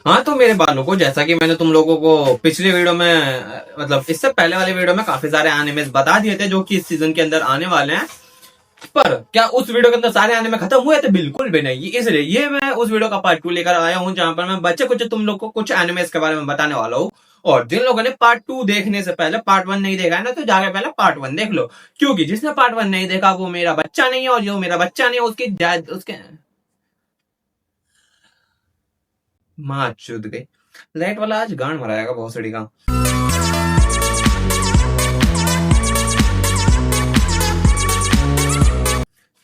हाँ, तो मेरे बालों को, जैसा कि मैंने तुम लोगों को पिछले वीडियो में मतलब इससे पहले वाले वीडियो में काफी सारे एनिमेस बता दिए थे जो कि इस सीजन के अंदर आने वाले हैं। पर क्या उस वीडियो के अंदर सारे एनिमे खत्म हुए थे? बिल्कुल भी नहीं। इसलिए ये मैं उस वीडियो का पार्ट 2 लेकर आया हूँ, जहां पर मैं बच्चे कुछ तुम लोग को कुछ एनिमेस के बारे में बताने वाला हूँ। और जिन लोगों ने पार्ट 2 देखने से पहले पार्ट 1 नहीं देखा है ना, तो जाके पहले पार्ट 1 देख लो, क्योंकि जिसने पार्ट 1 नहीं देखा वो मेरा बच्चा नहीं है, और जो मेरा बच्चा नहीं है उसके माँ चुद गई। लाइट वाला आज गांड मराएगा भोसड़ी का।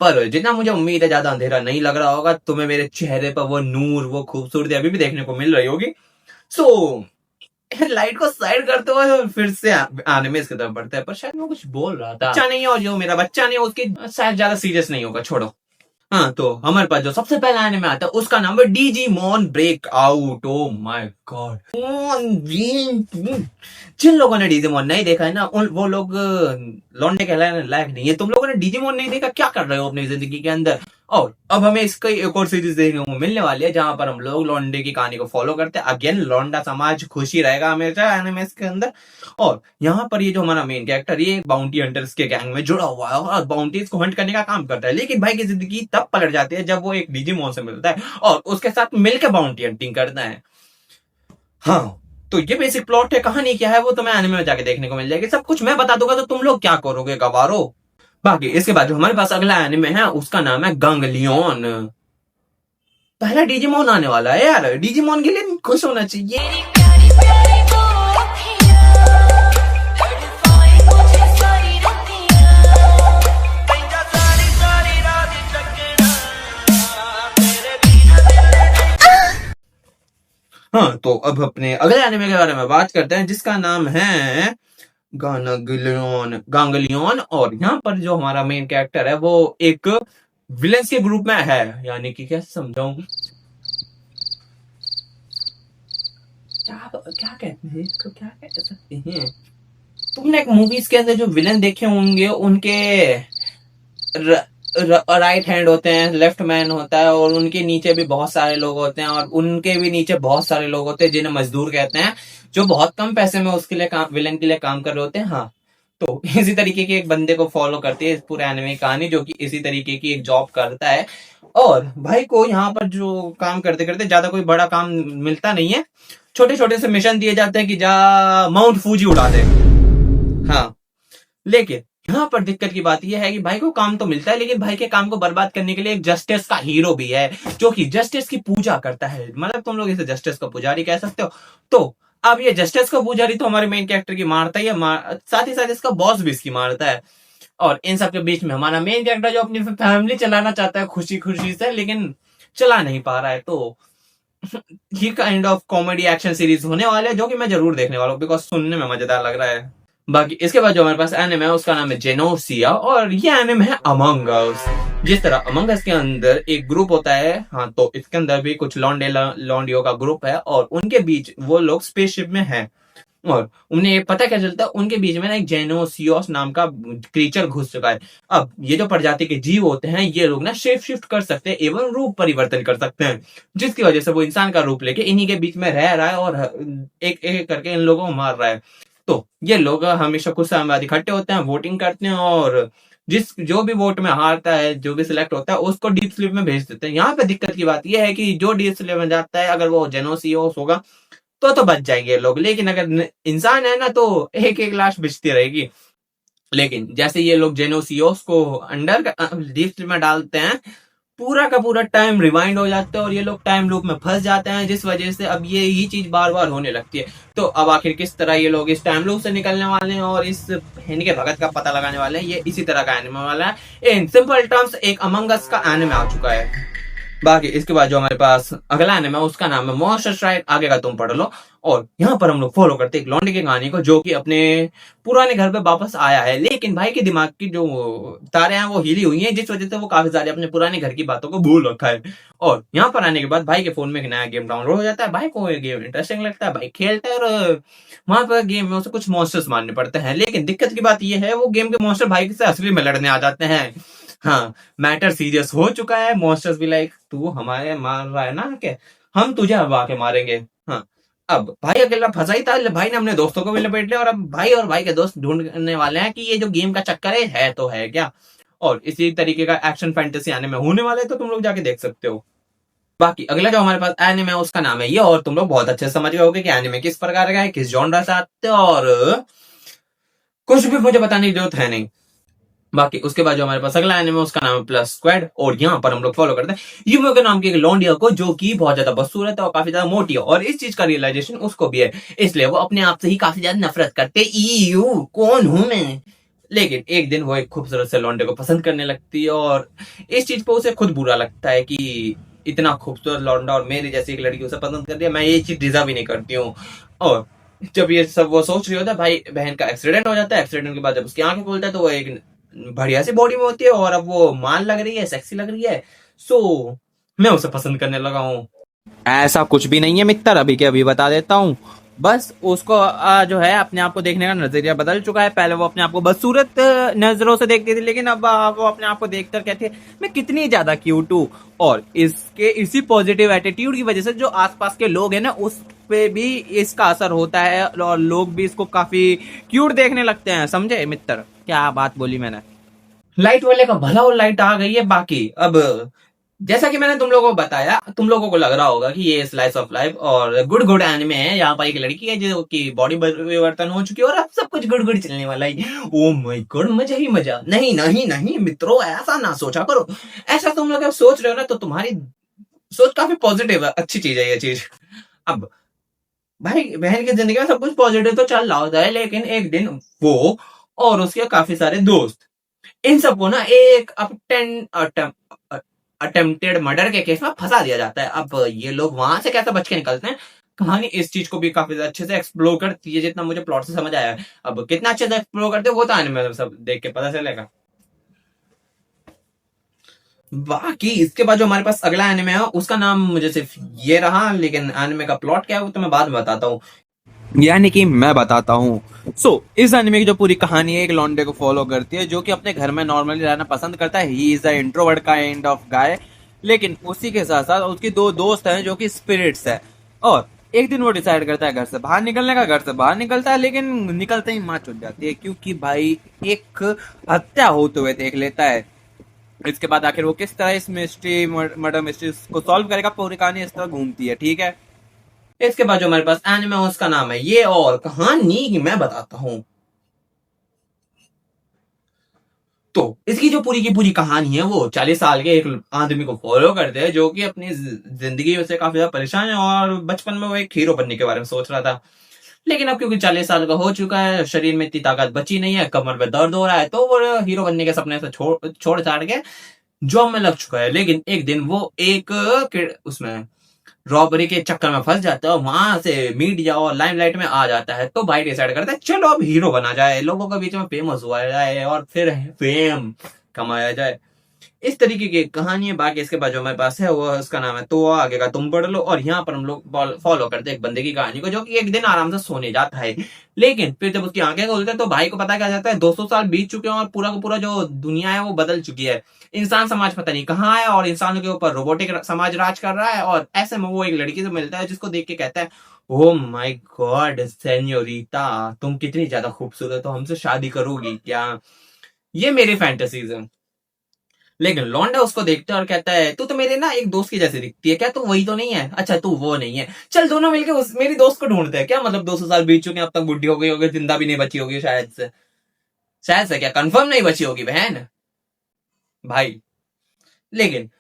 पर जितना मुझे उम्मीद है ज्यादा अंधेरा नहीं लग रहा होगा, तुम्हें मेरे चेहरे पर वो नूर, वो खूबसूरती अभी भी देखने को मिल रही होगी। सो लाइट को साइड करते हुए फिर से एनिमेस की तरफ बढ़ते हैं। पर शायद मैं कुछ बोल रहा था, बच्चा नहीं है, और जो मेरा बच्चा नहीं है उसकी शायद ज्यादा सीरियस नहीं होगा, छोड़ो। हाँ, तो हमारे पास जो सबसे पहला एनिमे आता है उसका नाम है Digimon break out. Oh my god, जिन लोगों ने डिजिमोन नहीं देखा है ना, वो लोग लौंडे कहलाने लायक नहीं है। तुम लोगों ने डिजिमोन नहीं देखा, क्या कर रहे हो अपनी जिंदगी के अंदर? और अब हमें इसका एक और सीरीज देखने को मिलने वाली है, जहां पर हम लोग लौंडे की कहानी को फॉलो करते हैं। अगेन लौंडा समाज खुशी रहेगा हमेशा एनिमेस के अंदर। और यहाँ पर ये जो हमारा मेन कैरेक्टर, ये बाउंटी हंटर्स के गैंग में जुड़ा हुआ है और बाउंटीज को हंट करने का काम करता है। लेकिन भाई की जिंदगी तब पलट जाती है जब वो एक डिजिमोन से मिलता है और उसके साथ मिलकर बाउंटी हंटिंग करता है। हाँ, तो ये बेसिक प्लॉट है। कहानी क्या है वो तुम्हें एनिमे में जाके देखने को मिल जाएगी। सब कुछ मैं बता दूंगा तो तुम लोग क्या करोगे, गवारो? बाकी इसके बाद जो हमारे पास अगला एनिमे है उसका नाम है गांगलियन। पहला डिजिमोन आने वाला है यार, डिजिमोन के लिए खुश होना चाहिए। हाँ, तो अब अपने अगले एनिमे के बारे में बात करते हैं, जिसका नाम है गांगलियन। और यहाँ पर जो हमारा मेन कैरेक्टर है वो एक विलेंस के ग्रुप में है, यानी कि कैसे समझाऊं, क्या कहते हैं इसको, क्या कह सकते हैं? तुमने एक मूवीज के अंदर जो विलन देखे होंगे, उनके राइट हैंड होते हैं, लेफ्ट मैन होता है, और उनके नीचे भी बहुत सारे लोग होते हैं, और उनके भी नीचे बहुत सारे लोग होते हैं जिन्हें मजदूर कहते हैं, जो बहुत कम पैसे में उसके लिए विलन के लिए काम कर रहे होते हैं। हाँ, तो इसी तरीके के एक बंदे को फॉलो करती है इस पूरे एनिमे की कहानी, जो कि इसी तरीके की एक जॉब करता है। और भाई को यहाँ पर जो काम करते करते ज्यादा कोई बड़ा काम मिलता नहीं है, छोटे छोटे से मिशन दिए जाते हैं कि जा माउंट फूजी उड़ा दे। हाँ, लेकिन यहाँ पर दिक्कत की बात यह है कि भाई को काम तो मिलता है, लेकिन भाई के काम को बर्बाद करने के लिए एक जस्टिस का हीरो भी है, जो कि जस्टिस की पूजा करता है। मतलब तुम लोग इसे जस्टिस का पुजारी कह सकते हो। तो अब ये जस्टिस का पुजारी तो हमारे मेन कैरेक्टर की मारता ही है, साथ ही साथ इसका बॉस भी इसकी मारता है। और इन सब के बीच में हमारा मेन कैरेक्टर जो अपनी फैमिली चलाना चाहता है खुशी खुशी से, लेकिन चला नहीं पा रहा है। तो ये kind of comedy action series होने वाले है, जो कि मैं जरूर देखने वाला हूँ, बिकॉज सुनने में मजेदार लग रहा है। बाकी इसके बाद जो हमारे पास एनिमे है उसका नाम है जेनोसिया, और ये एनिमे है अमंग अस। जिस तरह अमंग अस के अंदर एक ग्रुप होता है, हाँ, तो इसके अंदर भी कुछ लॉन्डियो का ग्रुप है, और उनके बीच वो लोग स्पेसशिप में हैं। और उन्हें पता क्या चलता है, उनके बीच में ना एक जेनोसियोस नाम का क्रीचर घुस चुका है। अब ये जो प्रजाति के जीव होते हैं, ये लोग ना शेप शिफ्ट कर सकते हैं एवं रूप परिवर्तन कर सकते हैं, जिसकी वजह से वो इंसान का रूप लेके इन्हीं के बीच में रह रहा है और एक एक करके इन लोगों को मार रहा है। तो ये लोग हमेशा कुछ समय बाद इकट्ठे होते हैं, वोटिंग करते हैं, और जो भी वोट में हारता है, जो भी सिलेक्ट होता है, उसको डीप स्लीप में भेज देते हैं। यहाँ पे दिक्कत की बात यह है कि जो डीप स्लीप में जाता है, अगर वो जेनोसियोस होगा तो बच जाएंगे लोग, लेकिन अगर इंसान है ना, तो एक एक लाश बचती रहेगी। लेकिन जैसे ये लोग जेनोसियोस को अंडर डीप स्लीप में डालते हैं, पूरा का पूरा टाइम रिवाइंड हो जाता है और ये लोग टाइम लूप में फंस जाते हैं, जिस वजह से अब ये ही चीज बार बार होने लगती है। तो अब आखिर किस तरह ये लोग इस टाइम लूप से निकलने वाले हैं और इस इनके भगत का पता लगाने वाले हैं, ये इसी तरह का एनिमे वाला है। इन सिंपल टर्म्स एक अमंग अस का एनिमे आ चुका है। बाकी इसके बाद जो हमारे पास अगला एनिमे है उसका नाम है मॉन्स्टर स्ट्राइक। आगे का तुम पढ़ लो। और यहाँ पर हम लोग फॉलो करते हैं एक लौंडे की कहानी को, जो कि अपने पुराने घर पे वापस आया है, लेकिन भाई के दिमाग की जो तारे हैं वो हिली हुई हैं, जिस वजह से वो काफी सारे अपने पुराने घर की बातों को भूल रखा है। और यहाँ पर आने के बाद भाई के फोन में एक नया गेम डाउनलोड हो जाता है। भाई को ये गेम इंटरेस्टिंग लगता है, भाई खेलता है, और वहां पर गेम में उसे कुछ मॉन्स्टर्स मारने पड़ते हैं। लेकिन दिक्कत की बात यह है, वो गेम के मॉन्स्टर भाई से असली में लड़ने आ जाते हैं। हाँ, मैटर सीरियस हो चुका है। मॉन्स्टर्स भी लाइक, तू हमारे मार रहा है ना, क्या हम तुझे हवा के मारेंगे। हाँ, अब भाई अकेला फंसा ही था, भाई ने अपने दोस्तों को भी लपेट लिया और अब भाई और भाई के दोस्त ढूंढने वाले हैं कि ये जो गेम का चक्कर है तो है क्या। और इसी तरीके का एक्शन फैंटेसी आने में होने वाला है, तो तुम लोग जाके देख सकते हो। बाकी अगला जो हमारे पास एनिमे है उसका नाम है ये, और तुम लोग बहुत अच्छे से समझ गए होगे कि एनिमे किस प्रकार का है, किस जॉनरा से आते हैं, और कुछ भी मुझे बताने की जरूरत है नहीं। बाकी उसके बाद जो हमारे पास अगला एनिमे उसका नाम है प्लस स्क्वाड, और यहाँ पर हम लोग फॉलो करते हैं यूमो के नाम की एक लौंडिया को, जो कि बहुत ज्यादा बदसूरत है और काफी ज्यादा मोटी है, और इस चीज का रियलाइजेशन उसको भी है, इसलिए वो अपने आप से ही काफी ज्यादा नफरत करते। यू कौन हूं मैं। लेकिन एक दिन वो एक खूबसूरत से लौंडे को पसंद करने लगती है, और इस चीज पर उसे खुद बुरा लगता है कि इतना खूबसूरत लौंडा और मेरी जैसी एक लड़की उसे पसंद कर रही है, मैं ये चीज डिजर्व ही नहीं करती हूँ। और जब ये सब वो सोच रही होता है, भाई बहन का एक्सीडेंट हो जाता है, एक्सीडेंट के बाद जब उसकी आंखें खुलता है तो वो एक बढ़िया सी बॉडी में होती है, और अब वो मान लग रही है, सेक्सी लग रही है। सो मैं उसे पसंद करने लगा हूँ। ऐसा कुछ भी नहीं है मित्र, अभी के अभी बता देता हूँ। बस उसको जो है अपने आप को देखने का नजरिया बदल चुका है। पहले वो अपने आप को बदसूरत नजरों से देखती थी, लेकिन अब वो अपने आप को देखकर कहती है मैं कितनी ज्यादा क्यूट हूँ। और इसके इसी पॉजिटिव एटीट्यूड की वजह से जो आसपास के लोग हैं ना, उस पे भी इसका असर होता है, और लोग भी इसको काफी क्यूट देखने लगते हैं। समझे मित्र, क्या बात बोली मैंने। लाइट वाले का भला और लाइट आ गई है। बाकी अब जैसा कि मैंने तुम लोगों को बताया, तुम लोगों को लग रहा होगा कि ये स्लाइस ऑफ लाइफ और गुड गुड एनिमे है। यहाँ पर एक लड़की है जो कि बॉडी परिवर्तन हो चुकी है और अब सब कुछ गुड गुड चलने वाला है। ओ माय गॉड, मजा ही मजा। नहीं नहीं नहीं मित्रों, ऐसा ना सोचा करो। ऐसा तुम लोग सोच रहे हो ना, तो तुम्हारी सोच काफी पॉजिटिव है, अच्छी चीज है ये चीज। अब भाई बहन की जिंदगी में सब कुछ पॉजिटिव तो चल रहा होता है, लेकिन एक दिन वो और उसके काफी सारे दोस्त इन सबको ना एक अटेम्प्टेड मर्डर के केस में फंसा दिया जाता है। अब ये लोग वहां से कैसे बच के निकलते हैं, कहानी इस चीज को भी काफी अच्छे से एक्सप्लोर करती है, जितना मुझे प्लॉट से समझ आया है। अब कितना अच्छे से एक्सप्लोर करते हैं वो तो आने में सब देख के पता चलेगा। बाकी इसके बाद जो हमारे पास अगला एनिमे है उसका नाम मुझे सिर्फ ये रहा, लेकिन एनिमे का प्लॉट क्या है वो तो मैं बाद में बताता हूँ, यानी कि मैं बताता हूँ। इस एनिमे की जो पूरी कहानी है, एक लॉन्डे को फॉलो करती है जो कि अपने घर में नॉर्मली रहना पसंद करता है। He is a introvert kind of guy, लेकिन उसी के साथ साथ उसकी दो दोस्त हैं जो कि स्पिरिट्स है। और एक दिन वो डिसाइड करता है घर से बाहर निकलने का, घर से बाहर निकलता है, लेकिन निकलते ही मां छूट जाती है, क्योंकि भाई एक हत्या होते हुए देख लेता है। इसके बाद आखिर वो किस तरह इस मिस्ट्री मर्डर मिस्ट्री को सॉल्व करेगा, पूरी कहानी इस तरह घूमती है। ठीक है, इसके बाद जो हमारे पास एनिमे उसका नाम है ये, और कहानी मैं बताता हूं। तो इसकी जो पूरी की पूरी कहानी है वो 40 साल के एक आदमी को फॉलो करते हैं जो कि अपनी जिंदगी से काफी ज्यादा परेशान है, और बचपन में वो एक हीरो बनने के बारे में सोच रहा था। लेकिन अब क्योंकि 40 साल का हो चुका है, शरीर में इतनी ताकत बची नहीं है, कमर में दर्द हो रहा है, तो वो हीरो बनने के सपने से छोड़ छाड़ के जॉब में लग चुका है। लेकिन एक दिन वो एक उसमें रॉबरी के चक्कर में फंस जाता है, और वहां से मीडिया और लाइमलाइट में आ जाता है। तो भाई डिसाइड करता है चलो अब हीरो बना जाए, लोगों के बीच में फेमस हुआ जाए और फिर फेम कमाया जाए। इस तरीके की कहानी है। बाकी इसके बाद जो हमारे पास है वो उसका नाम है तो आगे का तुम पढ़ लो, और यहाँ पर हम लोग फॉलो करते हैं एक बंदे की कहानी को जो कि एक दिन आराम से सोने जाता है, लेकिन फिर जब उसकी आंखें खोलते हैं तो भाई को पता क्या जाता है 200 साल बीत चुके हैं और पूरा का पूरा जो दुनिया है वो बदल चुकी है। इंसान समाज पता नहीं कहाँ है, और इंसानों के ऊपर रोबोटिक समाज राज कर रहा है। और ऐसे में वो एक लड़की से मिलता है जिसको देख के कहता है ओ माय गॉड सेन्योरिटा, तुम कितनी ज्यादा खूबसूरत हो, हमसे शादी करोगी क्या। ये मेरी फैंटेसीज है। लेकिन लौंडा उसको देखता है और कहता है तू तो मेरे ना एक दोस्त की जैसी दिखती है, क्या तू वही तो नहीं है, अच्छा तू वो नहीं है, चल दोनों मिलकर उस मेरी दोस्त को ढूंढते हैं। क्या मतलब 200 साल बीत चुके हैं, अब तक बुढ़ी हो गई होगी, जिंदा भी नहीं बची होगी शायद से क्या कंफर्म नहीं बची होगी बहन भाई। लेकिन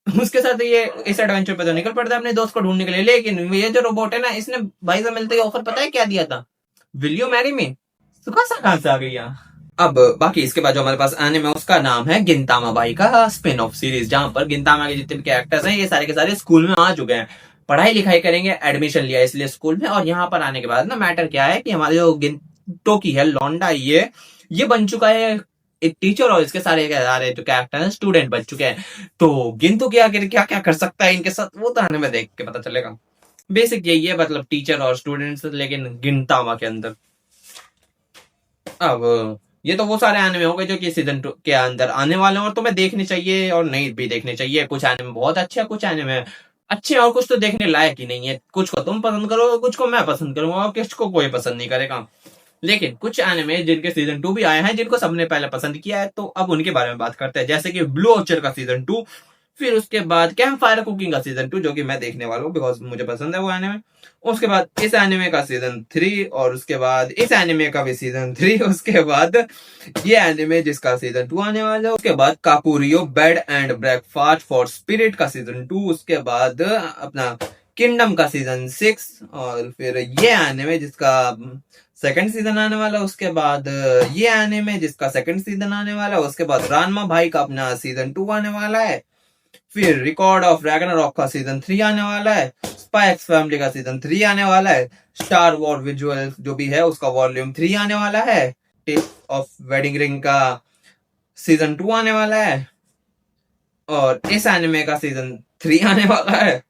उसके साथ ये इस एडवेंचर पे तो निकल पड़ता है अपने दोस्त को ढूंढने के लिए। लेकिन ये जो रोबोट है ना, इसने भाई से मिलते ही ऑफर पता है क्या दिया था, विल यू मैरी मी। सुखा सा कहां से आ गई यहाँ। अब बाकी इसके बाद जो हमारे पास आने में उसका नाम है गिनतामा बाई का स्पिन ऑफ सीरीज, जहां पर गिनतामा के जितने भी कैरेक्टर्स हैं ये सारे के सारे स्कूल में आ चुके हैं, पढ़ाई लिखाई करेंगे, एडमिशन लिया इसलिए स्कूल में। और यहाँ पर आने के बाद ना मैटर क्या है कि हमारे जो गिनतो की है लौंडा, ये बन चुका है एक टीचर, और इसके सारे जो कैरेक्टर हैं स्टूडेंट बन चुके हैं। तो गिनतो क्या क्या क्या कर सकता है इनके साथ वो तो आने में देख के पता चलेगा। बेसिक यही है, मतलब टीचर और स्टूडेंट्स, लेकिन गिनतामा के अंदर। अब ये तो वो सारे एनिमे हो गए जो कि सीजन 2 के अंदर आने वाले हैं और तुम्हें देखने चाहिए और नहीं भी देखने चाहिए। कुछ एनिमे बहुत अच्छे हैं, कुछ एनिमे अच्छे और कुछ तो देखने लायक ही नहीं है। कुछ को तुम पसंद करोगे, कुछ को मैं पसंद करूंगा और किस को कोई पसंद नहीं करेगा। लेकिन कुछ एनिमे जिनके सीजन 2 भी आए हैं, जिनको सबने पहले पसंद किया है, तो अब उनके बारे में बात करते हैं। जैसे कि ब्लू ऑर्चर का सीजन 2, फिर उसके बाद कैंप फायर कुकिंग का सीजन 2, जो कि मैं देखने वाला हूँ बिकॉज मुझे पसंद है वो एनिमे। उसके बाद इस एनिमे का सीजन 3, और उसके बाद इस एनिमे का भी सीजन 3, उसके बाद ये एनिमे जिसका सीजन 2 आने वाला है, उसके बाद कापुरियो bed and breakfast for spirit का सीजन 2, उसके बाद अपना किंगडम का सीजन 6, और फिर ये एनिमे जिसका सेकंड सीजन आने वाला है, उसके बाद ये एनिमे जिसका सेकंड सीजन आने वाला है, उसके बाद रानमा भाई का अपना सीजन 2 आने वाला है, फिर रिकॉर्ड ऑफ रैग्नारॉक का सीजन 3 आने वाला है, स्पाई एक्स फैमिली का सीजन 3 आने वाला है, स्टार वॉर विजुअल जो भी है उसका वॉल्यूम 3 आने वाला है, टेल्स ऑफ वेडिंग रिंग का सीजन 2 आने वाला है, और इस एनिमे का सीजन 3 आने वाला है।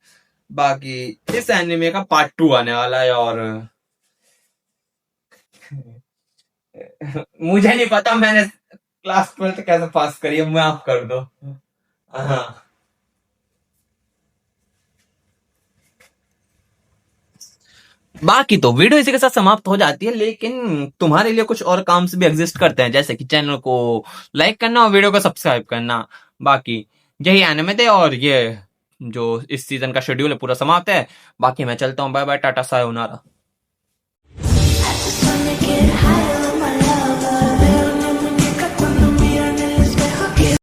बाकी इस एनिमे का पार्ट 2 आने वाला है, और मुझे नहीं पता मैंने क्लास 12 कैसे पास करी है, माफ कर दो। हाँ, बाकी तो वीडियो इसी के साथ समाप्त हो जाती है, लेकिन तुम्हारे लिए कुछ और काम भी एग्जिस्ट करते हैं, जैसे कि चैनल को लाइक करना और वीडियो को सब्सक्राइब करना। बाकी यही एनिमे थे, और ये जो इस सीजन का शेड्यूल है पूरा समाप्त है। बाकी मैं चलता हूँ, बाय बाय, टाटा सायोनारा।